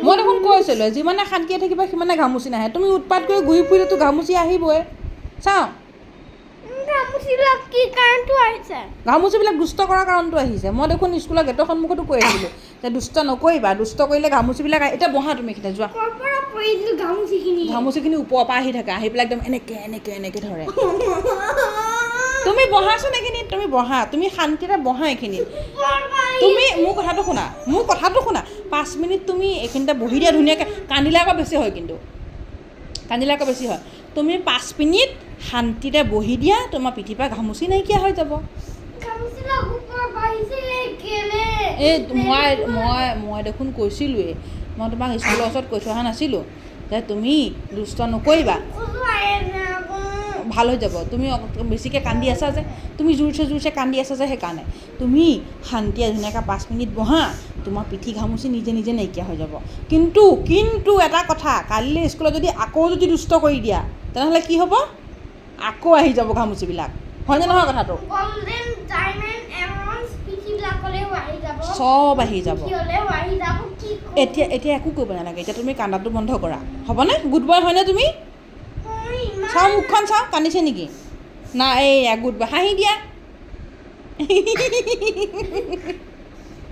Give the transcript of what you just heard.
মই দেখোন কৈছিলোঁ যিমানে শান্তিয়ে থাকিবা সিমানে ঘামুচি নাহে তুমি উৎপাত কৰি ঘূৰি ফুৰিলেতো ঘামুচি আহিবই চাওঁ ঘামুচিবিলাক দুষ্ট কৰাৰ কাৰণটো আহিছে মই দেখোন স্কুলৰ গেটৰ সন্মুখতো কৈ আছিলোঁ যে দুষ্ট নকৰিবা দুষ্ট কৰিলে ঘামুচিবিলাক এতিয়া বহা তুমি এইখিনিতে যোৱা ঘামুচিখিনি ওপৰৰ পৰা আহি থাকে আহি পেলাই একদম এনেকৈ ধৰে তুমি বহাচোন এইখিনিত তুমি বহা তুমি শান্তিৰে বহা এইখিনিত তুমি মোৰ কথাটো শুনা 5 মিনিট তুমি এইখিনিতে বহি দিয়া ধুনীয়াকৈ কান্দিলে আকৌ বেছি হয় কিন্তু তুমি 5 মিনিট শান্তিৰে বহি দিয়া তোমাৰ পিঠিৰ পৰা ঘামুচি নাইকিয়া হৈ যাব এই মই দেখোন কৈছিলোঁৱেই মই তোমাক স্কুলৰ ওচৰত কৈ থোৱা নাছিলোঁ যে তুমি দুষ্ট নকৰিবা ভাল হৈ যাব তুমি বেছিকৈ কান্দি আছা যে তুমি জোৰছে কান্দি আছা যে সেইকাৰণে তুমি শান্তিয়ে ধুনীয়াকৈ 5 মিনিট বহা তোমাৰ পিঠি ঘামুচি নিজে নাইকিয়া হৈ যাব কিন্তু এটা কথা কালিলৈ স্কুলত যদি আকৌ দুষ্ট কৰি দিয়া তেনেহ'লে কি হ'ব আকৌ আহি যাব ঘামুচিবিলাক হয়নে নহয় কথাটো চব আহি যাব এতিয়া একো কৰিব নালাগে এতিয়া তুমি কান্দাটো বন্ধ কৰা হ'বনে গুড বয় হয়নে তুমি চাওঁ মুখখন চাওঁ কান্দিছে নেকি না এই গুড বয় হাঁহি দিয়া